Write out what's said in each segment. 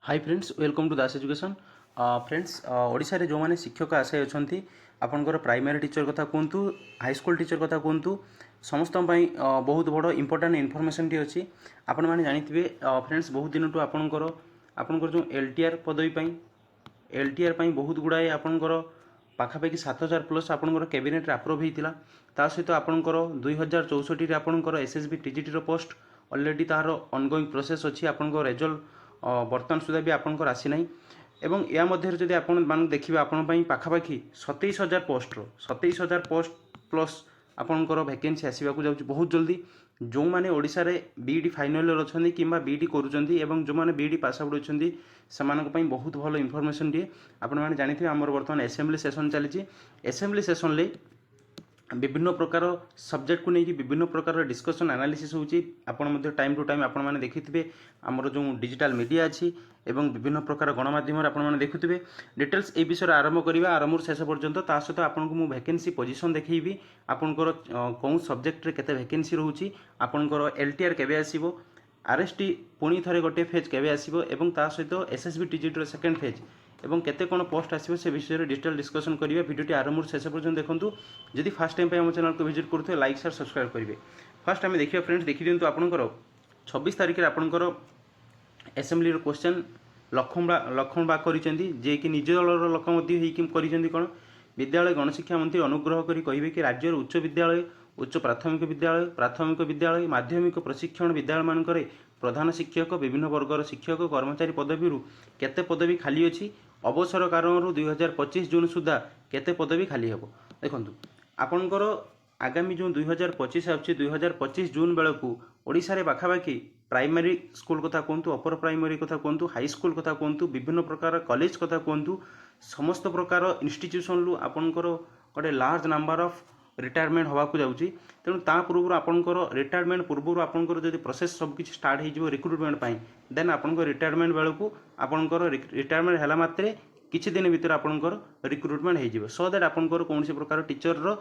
Hi friends welcome to Das education friends Odisha रे जो माने शिक्षक आशय अछंती आपनकर प्राइमरी टीचर कथा कहतु हाई स्कूल टीचर कथा कहतु समस्त बहुत बड़ इंपोर्टेंट इनफॉरमेशन टी अछि आपण माने जानिथिबे फ्रेंड्स बहुत दिन टू आपनकर जो एलटीआर पदवी पई एलटीआर पई बहुत गुडाए आपनकर पाखापाखि 7000 प्लस आपनकर कैबिनेट रे अप्रूव हेतिला ता सहित आपनकर 2064 रे आपनकर एसएसबी टीजीटी रो पोस्ट ऑलरेडी तार ऑनगोइंग प्रोसेस अछि आपनकर रिजल्ट बर्तमान सुधा भी आपंकर आसी ना एवं या मध्य जदि आपण मान देखिए आपण पाखापाखि 27,000 पोस्ट 27,000 पोस्ट प्लस आपंकर वैकेंसी आसवाक जाऊँ बहुत जल्दी जो मैंने ओडिशा रे बीईडी फाइनल अच्छा कि बीईडी करुँच जो मैंने बीईडी पास आउट होती से बहुत भल इनफॉरमेशन दिए आपण मैंने जानी आमर बर्तमान असेंबली सेशन चली असेंबली सेशन ले विभिन्न प्रकार सब्जेक्ट को लेकिन विभिन्न प्रकार डिस्कशन एनालिसिस होची आपण टाइम टू टाइम आपण माने देखिथिबे हमर जो डिजिटल मीडिया अछि एवं विभिन्न प्रकार गणमाध्यम आपण माने देखुथिबे डिटेल्स ए विषय आरंभ करिवा आरंभ शेष पर्यंत ता सहित आपण को मु वैकेंसी पोजीशन देखैबी आपनकर कोन सब्जेक्ट रे केते वैकेंसी रहउची आपनकर एलटीआर केबे आसीबो आरएसटी पुणी थरे गोटे फेज केबे आसीबो एवं ता सहित एसएसबी टीजीटी रो सेकंड फेज एवं केते कोन पोस्ट आसीबो से विषय रे डिटेल डिस्कशन करिवे वीडियोटी आरंभ शेष पर्यंत देखंतु जदि फर्स्ट टाइम पे हम चैनल को विजिट करथो लाइक शेयर सब्सक्राइब करिवे फर्स्ट आम देखिए फ्रेंड्स देखि दिंतु आपनकर 26 तारिख रे आपनकर असेंबली रो क्वेश्चन लखन बा करिसेंती जे कि निज दलर लोक मध्ये हेई कि करिसेंती कोन विद्यालय गणशिक्षा मंत्री अनुग्रह करी कहिबे कि राज्य उच्च विद्यालय उच्च प्राथमिक विद्यालय माध्यमिक प्रशिक्षण विद्यालय मानकरे प्रधान शिक्षक विभिन्न वर्गर शिक्षक कर्मचारी पदवी केते पदवी खाली अछि अवसर कारण 2025 जून सुधा केते पदवी खाली हेबो देखंतु आपनकर आगामी जो 2025 आछि 2025 जून बेलकू ओडिशा रे पाखापाखि प्राइमरी स्कूल कथा कहतु अपर प्राइमरी कथा कहतु हाई स्कूल कथा कहतु विभिन्न प्रकार कॉलेज कथा कहतु समस्त प्रकार इंस्टीट्यूशन लु आपनकर गोटे लार्ज नंबर ऑफ रिटायरमेंट होगा जाऊँगी तेणु ता पूर्व आपंकर रिटायरमेंट पूर्व आपंकर जब प्रोसेस सबकि स्टार्ट हो रिक्रुटमेंट पाई देन आपंक रिटायरमेंट बेलू आपंकर रिटायरमेंट है मात्रे किछि दिन भीतर आपंकर रिक्रुटमेंट हो सो दैट आपंकर कौन प्रकार टीचर रो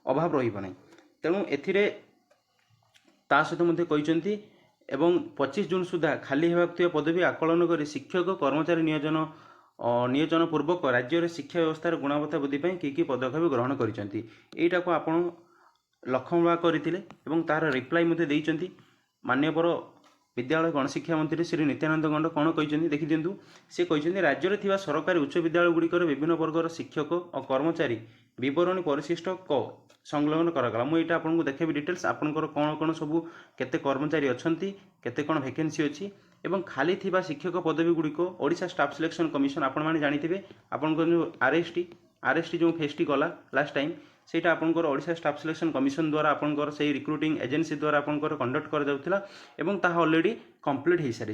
अभाव रहिबो नै तेणु एथिरे ता सहित कहते एवं 25 जून सुधा खाली होगा पदवी आकलन कर शिक्षक कर्मचारी नियोजन पूर्वक राज्य शिक्षा व्यवस्था गुणवत्ता वृद्धि कि पदक्षेप ग्रहण करा को आपण लक्ष्मणबा करते तार रिप्लाई मान्यवर विद्यालय गणशिक्षा मंत्री श्री नित्यानंद गंड कौन कहते देखी दिंतु सी कहते राज्य में सरकारी उच्च विद्यालय गुड़िकर विभिन्न वर्गर शिक्षक और कर्मचारी बरणी परिशिष्ट क संलग्न कराला मुझे आपको देखेबी डिटेल्स आपंकर कौन कौन सब केते कर्मचारी अच्छी केते कौन वैकेंसी अच्छी एवं खाली थिबा शिक्षक पदवी गुड़िक ओडिशा स्टाफ सिलेक्शन कमिशन आपण मैंने जानिथिबे आपनकर जो आरएसटी जो फेस्टी गला लास्ट टाइम सेटा आपनकर ओडिशा स्टाफ सिलेक्शन कमिशन द्वारा आपनकर से रिक्रुटिंग एजेंसी द्वारा आपनकर कंडक्ट कर जाउथिला एवं ताहा ऑलरेडी कंप्लीट हो सारी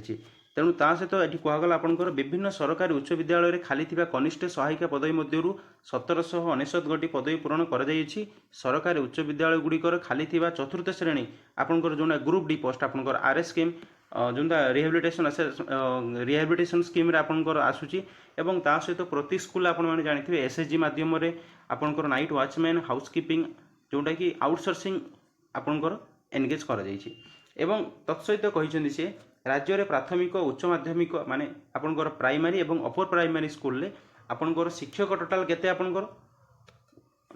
तेणु ता सहित ये कहगला आपनकर विभिन्न सरकारी उच्च विद्यालय रे खाली थिबा कनिष्ठ सहायिका पदवी मध्यरु 1799 गोटी पदवी पूरण कर जाइछि सरकारी उच्च विद्यालय गुड़िकर खाली थिबा चतुर्थ श्रेणी आपनकर जोना ग्रुप डी पोस्ट आपनकर आरएस स्कीम जोंटा रिहेबिलिटेशन स्कीम रे आपनकर आसुची एवं ता सहित प्रति स्कूल आपण माने जानिथिबे एसएचजी माध्यम रे आपनकर नाइट वॉचमैन हाउसकीपिंग जोंटा कि आउटसोर्सिंग आपनकर एनगेज कर जाइछि एवं तत्सहित कहिसेंदी से राज्य रे प्राथमिक उच्च माध्यमिक माने आपनकर प्राइमरी एवं अपर प्राइमरी स्कूल ले आपनकर शिक्षक टोटाल केते आपनकर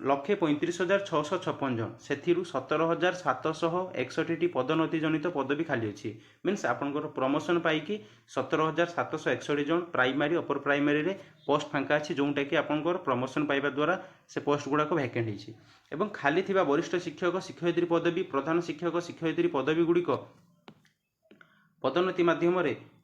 1,35,656 जन से 17,761 पदोन्नति जनित पदवी खाली अच्छी मीन्स आपनकर प्रमोशन पाई 17,761 जन प्राइमरी अपर प्राइमरी रे पोस्ट फांका अच्छी जोटा कि आपनकर प्रमोशन पाइबा द्वारा से पोस्ट गुड़ाक वैकेंट होती एवं खाली थिबा वरिष्ठ शिक्षक शिक्षयित्री पदवी प्रधान शिक्षक शिक्षयित्री पदवी गुड़िक पदोन्नति माध्यम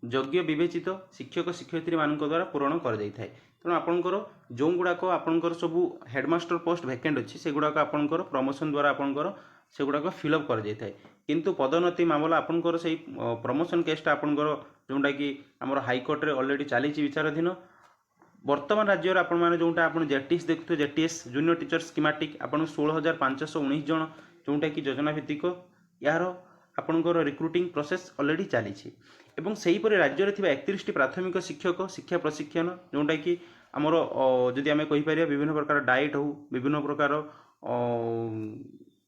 योग्य विवेचित शिक्षक शिक्षयित्री मान द्वारा पूरण कर जाइए तेणु आपंकर जो गुड़ाक आपंकर सबू हेडमास्टर पोस्ट वैकेंट अच्छी से गुड़ाक आपंकर प्रमोशन द्वारा आपंकर से गुड़ाक फिलअप कर जाइए किंतु पदोन्नति मामला आपंकर से प्रमोशन केसटा आपंकर जोटा कि आमर हाइकोर्ट रे ऑलरेडी चली विचाराधीन वर्तमान राज्य में जोटा आप JTS देखुए JTS junior teacher schematic आप 16,519 जन जोटा कि योजना भित्तिक यार आपंकर रिक्रुटिंग प्रोसेस ऑलरेडी चली एवं से राज्य में 31 प्राथमिक शिक्षक शिक्षा प्रशिक्षण जोटा कि आमर जदि आम कहीपर विभिन्न प्रकार डाइट हो विभिन्न प्रकार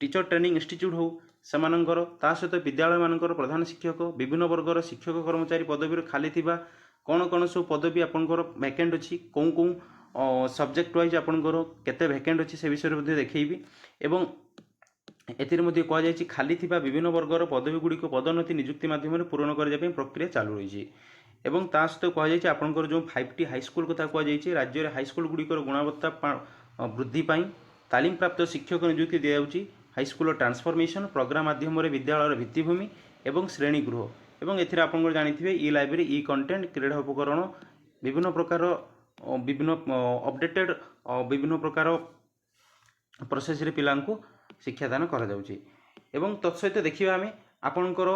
टीचर ट्रेनिंग इंस्टीट्यूट हो सेमानंकर ता सहित विद्यालय मानकर प्रधान शिक्षक विभिन्न वर्गर शिक्षक कर्मचारी पदवी खाली थिबा कौन सब पदवी आपंकर भैकेंट अच्छी कौन सब्जेक्ट वाइज आपंकर केते भैकेंट अच्छी से विषय में देखी एवं एथिरे मध्ये कहुଯାଇଛି खाली थिबा विभिन्न वर्गर पदवी गुड़िक पदोन्नति नियुक्ति माध्यम पूरण करने प्रक्रिया चालू रही एवं ता सहित कहुଯାଇଛି आपंकर जो 5टी हाईस्कल कथा कहुଯାଇଛି राज्य में हाईस्कल गुड़िकर गुणवत्ता वृद्धि पाई तालीम प्राप्त शिक्षक नियुक्ति दि जाउछि हाईस्कल ट्रांसफॉर्मेशन प्रोग्राम माध्यम भिद्यालय भित्तिभूमि एवं श्रेणीगृह एवं एथिरे आपंकर जानिथिबे ई लाइब्रेरी ई कंटेंट क्रीड़ा उपकरण विभिन्न प्रकार विभिन्न अपडेटेड विभिन्न प्रकार प्रोसेस रे पिलांको शिक्षादान करा जाउछि एवं तत्सहित देखिबा आमे आपनकर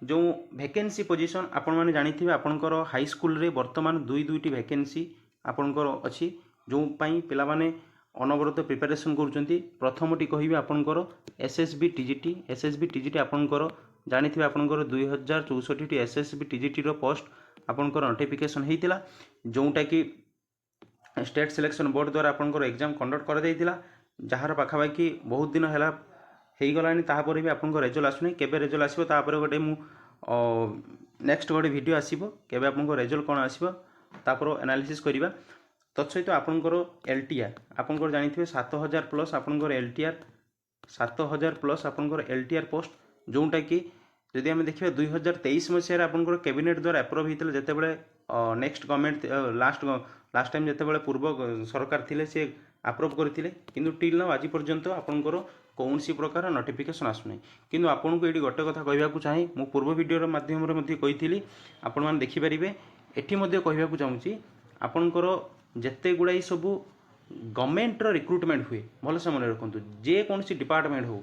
जो वैकेंसी पोजीशन आपण माने जानिथिबे आपनकर हाई स्कूल रे वर्तमान दुईटी वैकेंसी आपनकर अछि जो पई पिला माने अनवरत प्रिपरेशन करूछंती प्रथमटी कहिबे आपनकर एसएसबी टीजीटी आपनकर जानिथिबे आपनकर 2064 टी एसएसबी टीजीटी रो पोस्ट आपनकर नोटिफिकेशन हेतिला जोटा कि स्टेट सिलेक्शन बोर्ड द्वारा आपनकर एग्जाम कंडक्ट कर दैतिला जार पाखापाखि बहुत दिन है हो गलानी तापर भी आपन रेजल्ट आसुना केबे रेजल्ट आसो तापर गोटे मु नेक्स्ट गोटे वीडियो आसीबो केबे आपन रेजल्ट कौन आसीबो तापर एनालिसिस करिबा तत्सहित आपनकर एलटीआर आपनकर जानिथिबे 7000 प्लस आपनकर एलटीआर 7000 प्लस आपनकर एलटीआर पोस्ट जोटा कि जदि आम देखिए 2023 मसीह आपनकर कैबिनेट द्वारा अप्रूव होता जितेबाला नेक्स्ट गवर्नमेंट लास्ट टाइम जितेबाला पूर्व सरकार थिले से अप्रूव करते किंतु टिल नाउ आज पर्यंत आपनकर कौन सी प्रकार नोटिफिकेशन आसुना किंतु आपन को ये गोटे कथा कहवाक चाहे मु पूर्व वीडियो माध्यम कही आपण मैंने देखिपारे एटी कहवाक चाहूँगी आपनकर जिते गुड़ाई सबू गवर्नमेंट रिक्रुटमेंट हुए भलसे मन रखु जेकोसी डिपार्टमेंट हो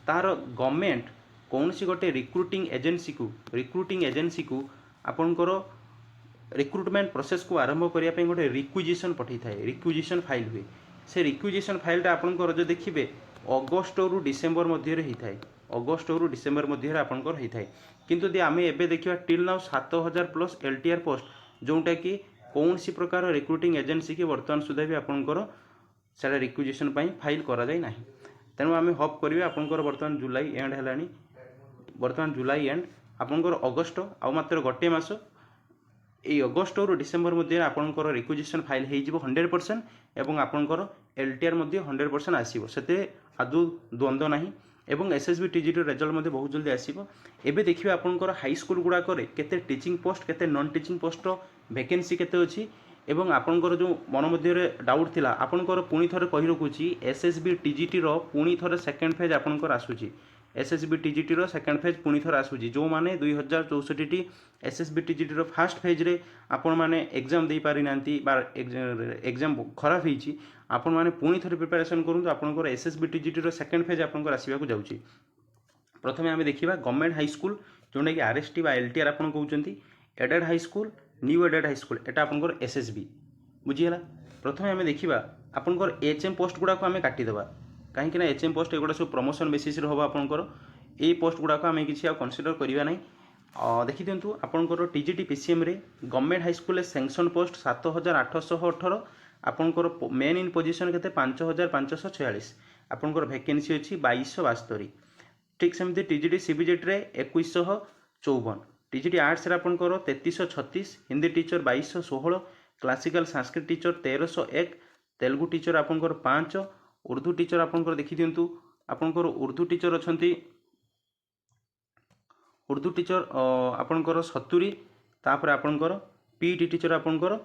तार गवर्नमेंट कौन सी गोटे रिक्रुटिंग एजेंसी को आपनकर रिक्रुटमेंट प्रोसेस को आरंभ करने गोटे रिक्विजिशन पठे थाए रिक्विजिशन फाइल हुए से रिक्विजिशन फाइलटा आपनकर जो देखिए अगस्ट रु डिसेम्बर मध्य होता है अगस्ट रु डिसेम्बर मध्य आपनकर होता है किंतु यदि आम एबे देखिए till now 7000 plus LTR post जोटा कि कौन सी प्रकार रिक्रुटिंग एजेंसी की वर्तमान सुधा भी आपनकर से रिक्विजिशन फाइल करा जाय नाही तेणु आम होप करिवे आपनकर वर्तमान जुलाई एंड हेलानी वर्तमान जुलाई एंड आपनकर अगस्ट आ मात्र गोटे मास ये अगस्ट रु डिसेम्बर मध्य आपनकर रिक्विजिशन फाइल हो 100% एवं आपनकर एलटीआर 100% आसीबो सेते आदु द्वंद्व नाही एवं एसएसबी टीजीटी रिजल्ट मध्य बहुत जल्दी आसीबो एबे देखिबे आपनकर हाई स्कूल गुडा करे केते टीचिंग पोस्ट केते नॉन टीचिंग पोस्ट वैकेंसी केते अछि एवं आपनकर जो मन मध्य डाउट थिला आपनकर पुणी थरे कहि रखुची एसएसबी टीजीटी रो पुणी थरे सेकंड फेज आपनकर आसुची एसएसबी टीजीटी रो सेकंड फेज पुणी थरे आसुची जो माने 2064 टी एसएसबी टीजीटी रो फर्स्ट फेज रे आपण माने एग्जाम दे पारि नांती बा एग्जाम खराब हिची आपण माने पुणी थरे प्रिपरेशन करंतु आपनकर एसएसबी टीजीटी रो सेकंड फेज आपनकर आसीबा को जाउची प्रथमे आमे देखिबा गवर्नमेंट हाई स्कूल जोंडा कि आरएसटी बा एलटीआर आपण कहउचंती aided high school new aided high school एटा आपनकर एसएसबी बुझियला प्रथमे आमे देखिबा आपनकर एचएम पोस्ट गुडा को आमे काटी देबा कहीं एचएम पोस्ट एगुड़ा सब प्रमोशन बेसिस हम आपंकर ये पोस्ट गुड़ाक आम किसी कनसीडर करवा ना देखी दिंतु आपंकर टीजीटी पीसीएम रे government high school sanction post 7818 आपंकर मेन इन पोजिशन के 5546 आपंकर वैकेंसी अच्छी 2272 ठीक सेमती टीजीटी सीबीजेट रे 2154 टीजीटी आर्ट्स रे आपंकर 3336 Hindi teacher 2216 classical Sanskrit teacher 1301 Telugu teacher आपंकर 5 उर्दू टीचर आपंकर देखी दिंतु आपंकर उर्दू टीचर अच्छी उर्दू टीचर आपंकर 70 तापर आपंकर पीटी टीचर आपंकर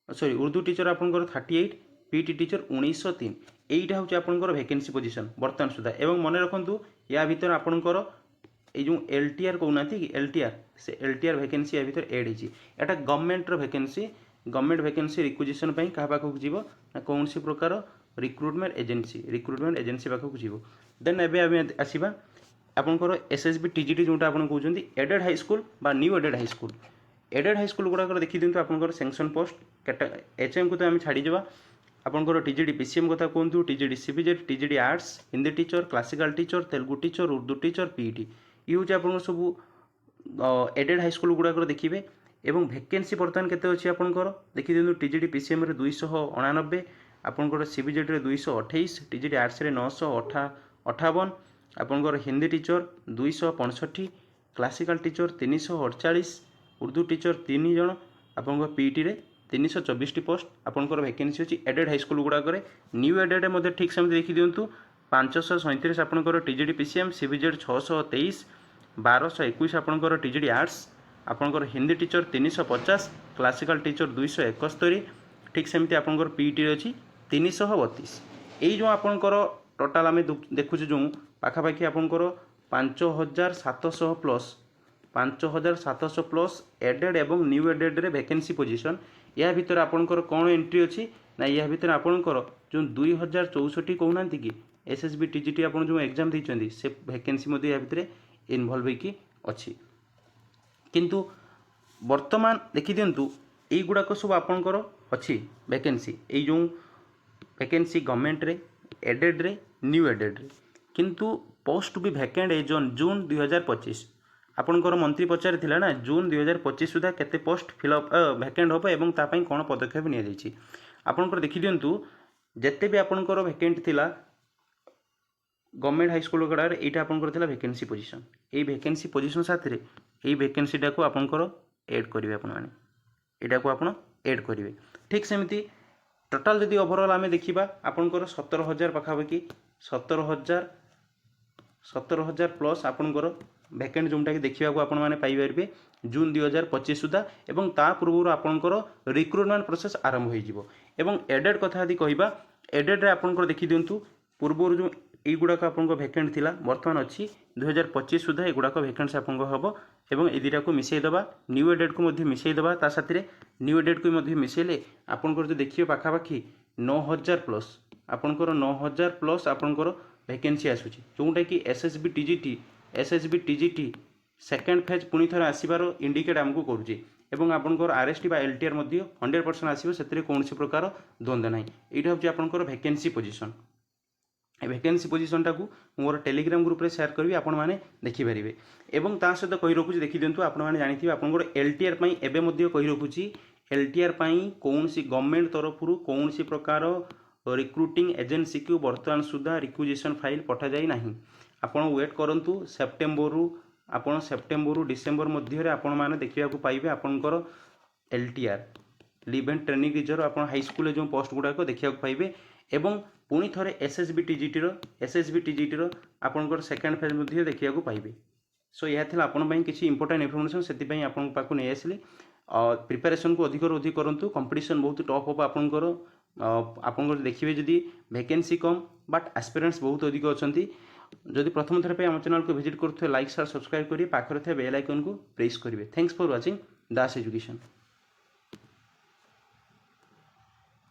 सॉरी उर्दू टीचर आपंकर 38 पीटी टीचर 1903 एटा हूँ आपंकर वैकेंसी पोजीशन बर्तमान सुधा एवं मन रखु या भीतर आपंकर ये एलटीआर कहना कि एलटीआर से एलटीआर वैकेंसी या भीतर एड होता गवर्नमेंट वैकेंसी रिक्विजिशन क्या पाखक जीव ना कौन सी प्रकार रिक्रुटमेंट एजेंसी पाखक जीव देन एबे आसीबा आपनकर एसएसबी टीजीटी जोटा आपन कहउचंती एडेड हाई स्कूल बा न्यू एडेड हाई स्कूल गुडा देखी दिंतु आपनकर सैंक्शन पोस्ट एचएम को तो आम छाड़ी जावा आपनकर टीजीटी पीसीएम कथा कहतु TGT CBZ TGT arts Hindi teacher classical teacher Telugu teacher Urdu teacher PT ये हूँ आप सब एडेड हाई स्कूल गुडा देखिए एवं वैकेंसी बर्तमान केते अछि आपनकर देखि दिंतु टीजीटी पीसीएम रे 289 आपनकर सीबीजेट रे 228 टीजीटी आर्ट्स रे 958 आपनकर Hindi teacher 265 classical teacher 348 Urdu teacher 3 जन ଆପଣଙ୍କର ପିଇଟିରେ 324ଟି ପୋଷ୍ଟ ଆପଣଙ୍କର ଭ୍ୟାକେନ୍ସି ଅଛି ଏଡେड ହାଇସ୍କୁଲ ଗୁଡ଼ାକରେ। ନ୍ୟୁ ଏଡେଡ୍ ମଧ୍ୟ ଠିକ୍ ସେମିତି ଦେଖିଦିଅନ୍ତୁ 537 ଆପଣଙ୍କର ଟିଜିଡ଼ି ପିସିଏମ୍, ସିଭିଜେଡ୍ 623, 1221 ଆପଣଙ୍କର ଟିଜିଡ଼ି ଆର୍ଟ୍ସ, ଆପଣଙ୍କର ହିନ୍ଦୀ ଟିଚର 350, କ୍ଲାସିକାଲ ଟିଚର 271, ଠିକ୍ ସେମିତି ଆପଣଙ୍କର ପିଇଟିରେ ଅଛି 332। ଏଇ ଯେଉଁ ଆପଣଙ୍କର ଟୋଟାଲ ଆମେ ଦେଖୁଛୁ ଯେଉଁ ପାଖାପାଖି ଆପଣଙ୍କର 5700 ପ୍ଲସ୍ 5700 ପ୍ଲସ୍ ଏଡେଡ୍ ଏବଂ ନ୍ୟୁ ଏଡେଡ୍ରେ ଭ୍ୟାକେନ୍ସି ପୋଜିସନ୍। ଏହା ଭିତରେ ଆପଣଙ୍କର କ'ଣ ଏଣ୍ଟ୍ରି ଅଛି ନା ଏହା ଭିତରେ ଆପଣଙ୍କର ଯେଉଁ 2064 କହୁନାହାନ୍ତି କି ଏସ୍ଏସ୍ବି ଟିଜିଟି ଆପଣ ଯେଉଁ ଏକ୍ଜାମ୍ ଦେଇଛନ୍ତି ସେ ଭ୍ୟାକେନ୍ସି ମଧ୍ୟ ଏହା ଭିତରେ ଇନଭଲ୍ଭ ହେଇକି ଅଛି। କିନ୍ତୁ ବର୍ତ୍ତମାନ ଦେଖିଦିଅନ୍ତୁ এইগুଡ଼ାକ ସବୁ ଆପଣଙ୍କର ଅଛି ଭ୍ୟାକେନ୍ସି, ଏଇ ଯେଉଁ ଭ୍ୟାକେନ୍ସି ଗଭର୍ଣ୍ଣମେଣ୍ଟରେ ଏଡେଡ୍ରେ ନ୍ୟୁ ଏଡେଡ୍ରେ, କିନ୍ତୁ post to be vacant as on June 2025। ଆପଣଙ୍କର ମନ୍ତ୍ରୀ ପଚାରିଥିଲା ନା ଜୁନ୍ 2025 ସୁଦ୍ଧା କେତେ ପୋଷ୍ଟ ଫିଲ୍ଅପ୍ ଭ୍ୟାକେଣ୍ଟ ହେବ ଏବଂ ତା ପାଇଁ କ'ଣ ପଦକ୍ଷେପ ନିଆଯାଇଛି। ଆପଣଙ୍କର ଦେଖିଦିଅନ୍ତୁ ଯେତେ ବି ଆପଣଙ୍କର ଭ୍ୟାକେଣ୍ଟ ଥିଲା ଗଭର୍ଣ୍ଣମେଣ୍ଟ ହାଇସ୍କୁଲ ଗୁଡ଼ାରେ ଏଇଟା ଆପଣଙ୍କର ଥିଲା ଭ୍ୟାକେନ୍ସି ପୋଜିସନ୍। ଏଇ ଭ୍ୟାକେନ୍ସି ପୋଜିସନ୍ ସାଥିରେ ଏଇ ଭ୍ୟାକେନ୍ସିଟାକୁ ଆପଣଙ୍କର ଏଡ୍ କରିବେ ଆପଣମାନେ, ଏଇଟାକୁ ଆପଣ ଏଡ୍ କରିବେ। ଠିକ୍ ସେମିତି ଟୋଟାଲ୍ ଯଦି ଓଭରଅଲ୍ ଆମେ ଦେଖିବା ଆପଣଙ୍କର 17,000 ପାଖାପାଖି 17,000 ପ୍ଲସ୍ ଆପଣଙ୍କର ଭ୍ୟାକେଣ୍ଟ ଯେଉଁଟାକି ଦେଖିବାକୁ ଆପଣମାନେ ପାଇପାରିବେ ଜୁନ୍ 2025 ସୁଦ୍ଧା, ଏବଂ ତା ପୂର୍ବରୁ ଆପଣଙ୍କର ରିକ୍ରୁଟମେଣ୍ଟ ପ୍ରୋସେସ୍ ଆରମ୍ଭ ହୋଇଯିବ। ଏବଂ ଏଡେଡ୍ କଥା ଯଦି କହିବା ଏଡେଡ୍ରେ ଆପଣଙ୍କର ଦେଖିଦିଅନ୍ତୁ ପୂର୍ବରୁ ଯେଉଁ এইগুড়াক আপনার ভ্যাকেন্ট লা বর্তমান অছি 2025 সুদ্ধা এগুড়াক ভ্যাকেন্সি আপনার হব এবং এই দুইটা মিশাই দেবা নিউ এডেড কু মিশাই দেবা তা সাথে নিউ এডেড কু মিশাইলে আপনার যদি দেখবে পাখাপাখি 9,000 প্লস আপনার 9,000 প্লস আপনার ভ্যাকেন্সি আসুচি যেটা কি এসএসবি টিজিটি সেকেন্ড ফেজ পুনি থরে আসবার ইন্ডিকেট আমি করুচি এবং আপনার আরএসটি বা এলটিআর 100% আসবে সেতরে কৌশি প্রকার দ্বন্দ্ব নাই। এইটা হচ্ছে আপনার ভ্যাকেন্সি পজিশন। ভ্যাকেন্সি পজিশনটাକୁ ମୋର টেলিগ্রাম গ্রুপরে সেয়ার করবি ଆପଣମାନେ ଦେଖିପାରିବେ। এবং ତା ସହିତ କହି ରଖୁଛି ଦେଖିଦିଅନ୍ତୁ ଆପଣମାନେ ଜାଣିଥିବେ ଆପଣଙ୍କର ଏଲଟିଆର୍ ପାଇଁ ଏବେ ମଧ୍ୟ କହି ରଖୁଛି ଏଲଟିଆର୍ ପାଇଁ କୌଣସି ଗଭର୍ଣ୍ଣମେଣ୍ଟ ତରଫରୁ କୌଣସି ପ୍ରକାର ରିକ୍ରୁଟିଂ ଏଜେନ୍ସିକୁ ବର୍ତ୍ତମାନ ସୁଦ୍ଧା ରିକ୍ୱିଜିସନ୍ ଫାଇଲ୍ ପଠାଯାଇ ନାହିଁ। ଆପଣ ୱେଟ୍ କରନ୍ତୁ ସେପ୍ଟେମ୍ବରରୁ ଡିସେମ୍ବର ମଧ୍ୟରେ ଆପଣମାନେ ଦେଖିବାକୁ ପାଇବେ ଆପଣଙ୍କର ଏଲଟିଆର୍ লিভ এন্ড ট্রেনিং টিଚର ଆପଣ ହାଇସ୍କୁଲରେ ଯେଉଁ ପୋଷ୍ଟ ଗୁଡ଼ାକ ଦେଖିବାକୁ ପାଇବେ ଏବଂ ପୁଣି ଥରେ ଏସ୍ଏସ୍ବି ଟିଜିଟିର ଆପଣଙ୍କର ସେକେଣ୍ଡ ଫେଜ୍ ମଧ୍ୟ ଦେଖିବାକୁ ପାଇବେ। ସୋ ଏହା ଥିଲା ଆପଣଙ୍କ ପାଇଁ କିଛି ଇମ୍ପୋର୍ଟାଣ୍ଟ ଇନଫର୍ମେସନ୍, ସେଥିପାଇଁ ଆପଣଙ୍କ ପାଖକୁ ନେଇ ଆସିଲି। ପ୍ରିପାରେସନ୍କୁ ଅଧିକରୁ ଅଧିକ କରନ୍ତୁ, କମ୍ପିଟିସନ୍ ବହୁତ ଟଫ୍ ହେବ ଆପଣଙ୍କର ଦେଖିବେ ଯଦି ଭ୍ୟାକେନ୍ସି କମ୍ ବଟ୍ ଆସ୍ପିରାଣ୍ଟସ୍ ବହୁତ ଅଧିକ ଅଛନ୍ତି। ଯଦି ପ୍ରଥମ ଥର ପାଇଁ ଆମ ଚ୍ୟାନେଲକୁ ଭିଜିଟ୍ କରୁଥିବେ ଲାଇକ୍ ସେୟାର ସବସ୍କ୍ରାଇବ୍ କରି ପାଖରେ ଥିବା ବେଲ୍ ଆଇକନ୍କୁ ପ୍ରେସ୍ କରିବେ। Thanks for watching Das education.